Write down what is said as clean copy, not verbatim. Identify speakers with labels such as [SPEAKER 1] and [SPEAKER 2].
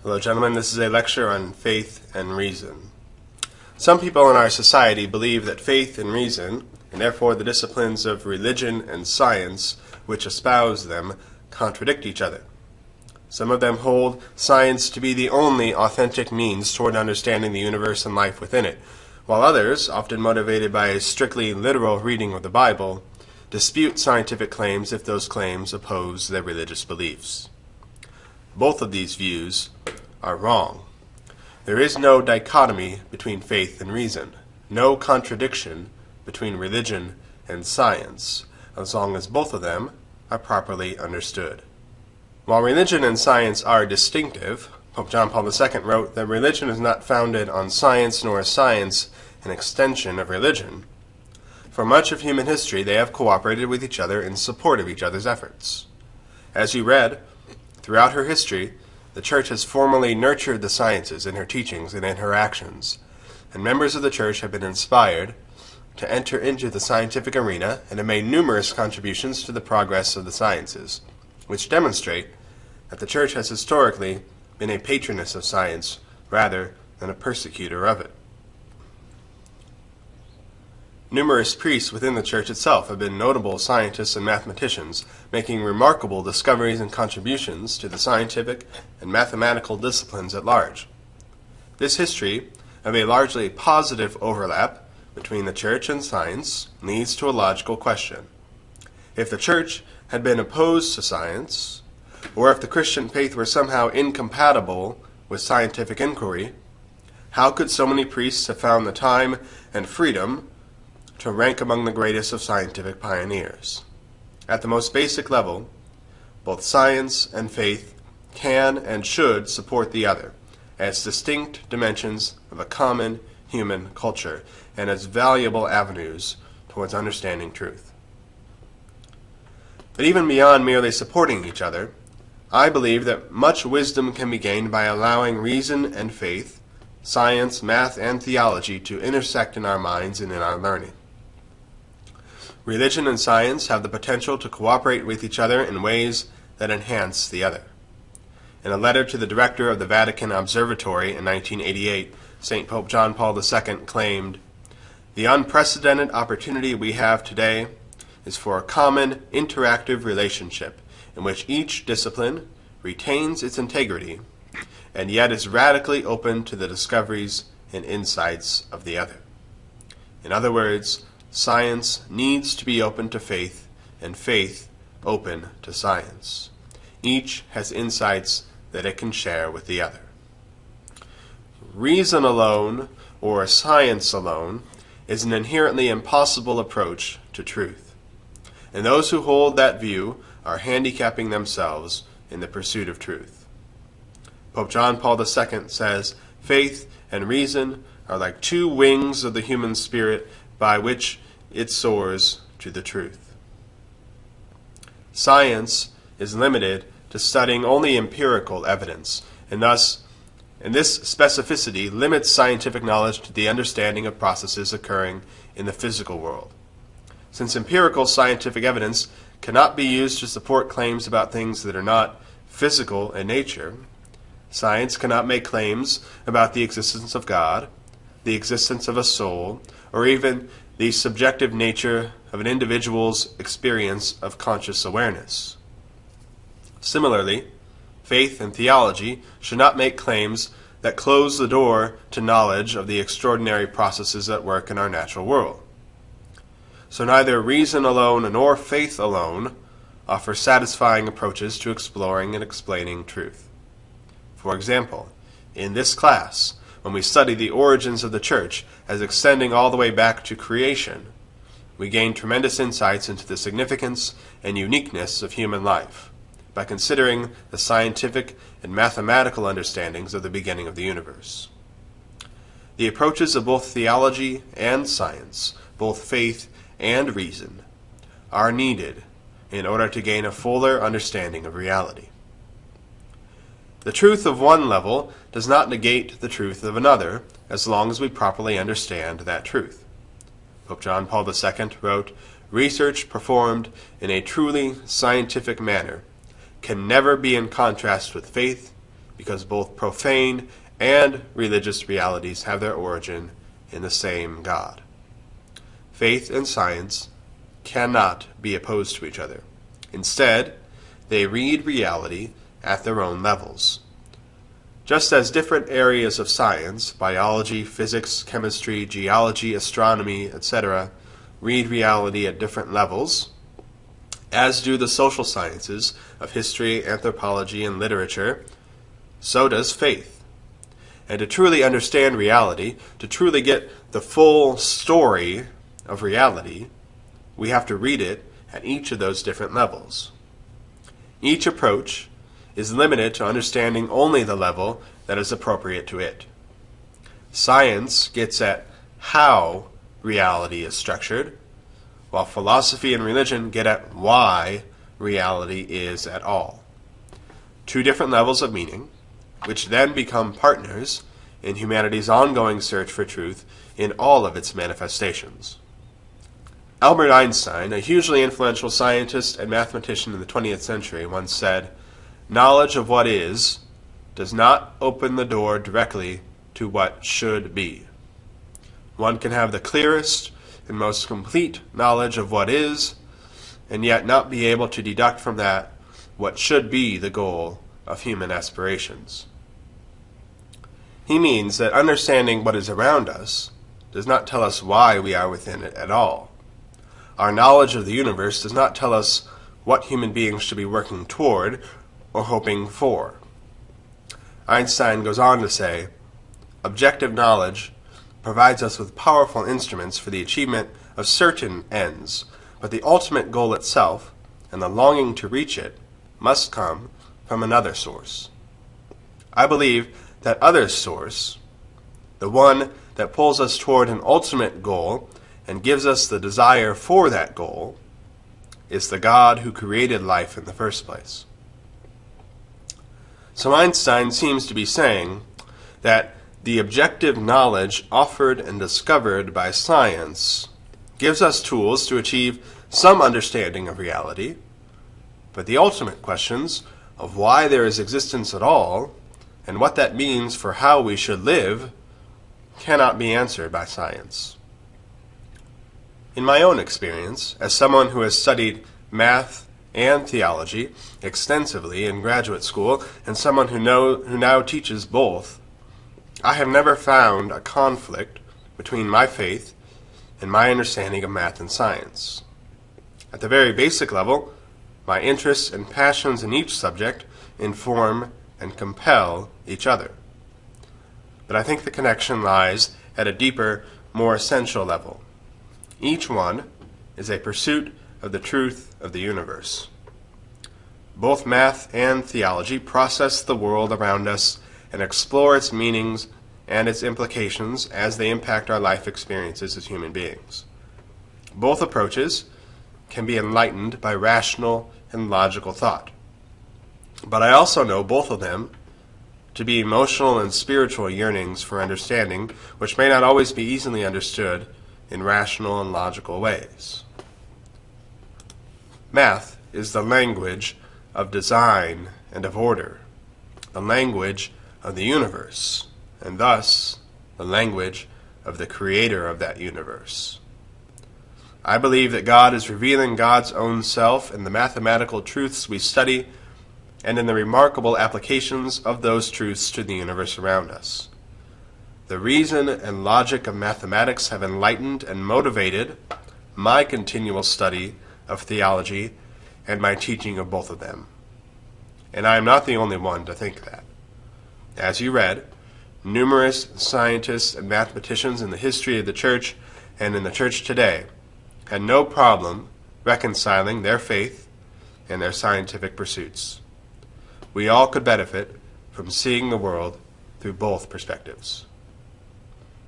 [SPEAKER 1] Hello, gentlemen. This is a lecture on faith and reason. Some people in our society believe that faith and reason, and therefore the disciplines of religion and science which espouse them, contradict each other. Some of them hold science to be the only authentic means toward understanding the universe and life within it, while others, often motivated by a strictly literal reading of the Bible, dispute scientific claims if those claims oppose their religious beliefs. Both of these views are wrong. There is no dichotomy between faith and reason, no contradiction between religion and science, as long as both of them are properly understood. While religion and science are distinctive, Pope John Paul II wrote that religion is not founded on science, nor is science an extension of religion. For much of human history, they have cooperated with each other in support of each other's efforts. As you read, throughout her history, the Church has formally nurtured the sciences in her teachings and in her actions, and members of the Church have been inspired to enter into the scientific arena and have made numerous contributions to the progress of the sciences, which demonstrate that the Church has historically been a patroness of science rather than a persecutor of it. Numerous priests within the Church itself have been notable scientists and mathematicians, making remarkable discoveries and contributions to the scientific and mathematical disciplines at large. This history of a largely positive overlap between the Church and science leads to a logical question. If the Church had been opposed to science, or if the Christian faith were somehow incompatible with scientific inquiry, how could so many priests have found the time and freedom to rank among the greatest of scientific pioneers? At the most basic level, both science and faith can and should support the other as distinct dimensions of a common human culture and as valuable avenues towards understanding truth. But even beyond merely supporting each other, I believe that much wisdom can be gained by allowing reason and faith, science, math, and theology to intersect in our minds and in our learning. Religion and science have the potential to cooperate with each other in ways that enhance the other. In a letter to the director of the Vatican Observatory in 1988, St. Pope John Paul II claimed, "The unprecedented opportunity we have today is for a common interactive relationship in which each discipline retains its integrity and yet is radically open to the discoveries and insights of the other." In other words, science needs to be open to faith, and faith open to science. Each has insights that it can share with the other. Reason alone, or science alone, is an inherently impossible approach to truth, and those who hold that view are handicapping themselves in the pursuit of truth. Pope John Paul II says, "Faith and reason are like two wings of the human spirit by which it soars to the truth." Science is limited to studying only empirical evidence, and this specificity limits scientific knowledge to the understanding of processes occurring in the physical world. Since empirical scientific evidence cannot be used to support claims about things that are not physical in nature, science cannot make claims about the existence of God, the existence of a soul, or even the subjective nature of an individual's experience of conscious awareness. Similarly, faith and theology should not make claims that close the door to knowledge of the extraordinary processes at work in our natural world. So neither reason alone nor faith alone offer satisfying approaches to exploring and explaining truth. For example, in this class, when we study the origins of the Church as extending all the way back to creation, we gain tremendous insights into the significance and uniqueness of human life by considering the scientific and mathematical understandings of the beginning of the universe. The approaches of both theology and science, both faith and reason, are needed in order to gain a fuller understanding of reality. The truth of one level does not negate the truth of another, as long as we properly understand that truth. Pope John Paul II wrote, "Research performed in a truly scientific manner can never be in contrast with faith, because both profane and religious realities have their origin in the same God. Faith and science cannot be opposed to each other. Instead, they read reality at their own levels. Just as different areas of science, biology, physics, chemistry, geology, astronomy, etc., read reality at different levels, as do the social sciences of history, anthropology, and literature, so does faith. And to truly understand reality, to truly get the full story of reality, we have to read it at each of those different levels. Each approach is limited to understanding only the level that is appropriate to it. Science gets at how reality is structured, while philosophy and religion get at why reality is at all. Two different levels of meaning, which then become partners in humanity's ongoing search for truth in all of its manifestations. Albert Einstein, a hugely influential scientist and mathematician in the 20th century, once said, "Knowledge of what is does not open the door directly to what should be." One can have the clearest and most complete knowledge of what is, and yet not be able to deduct from that what should be the goal of human aspirations. He means that understanding what is around us does not tell us why we are within it at all. Our knowledge of the universe does not tell us what human beings should be working toward or hoping for. Einstein goes on to say, "Objective knowledge provides us with powerful instruments for the achievement of certain ends, but the ultimate goal itself, and the longing to reach it, must come from another source." I believe that other source, the one that pulls us toward an ultimate goal and gives us the desire for that goal, is the God who created life in the first place. So Einstein seems to be saying that the objective knowledge offered and discovered by science gives us tools to achieve some understanding of reality, but the ultimate questions of why there is existence at all and what that means for how we should live cannot be answered by science. In my own experience, as someone who has studied math and theology extensively in graduate school, and someone who now teaches both, I have never found a conflict between my faith and my understanding of math and science. At the very basic level, my interests and passions in each subject inform and compel each other. But I think the connection lies at a deeper, more essential level. Each one is a pursuit of the truth of the universe. Both math and theology process the world around us and explore its meanings and its implications as they impact our life experiences as human beings. Both approaches can be enlightened by rational and logical thought. But I also know both of them to be emotional and spiritual yearnings for understanding, which may not always be easily understood in rational and logical ways. Math is the language of design and of order, the language of the universe, and thus the language of the creator of that universe. I believe that God is revealing God's own self in the mathematical truths we study and in the remarkable applications of those truths to the universe around us. The reason and logic of mathematics have enlightened and motivated my continual study of theology and my teaching of both of them. And I am not the only one to think that. As you read, numerous scientists and mathematicians in the history of the church and in the church today had no problem reconciling their faith and their scientific pursuits. We all could benefit from seeing the world through both perspectives.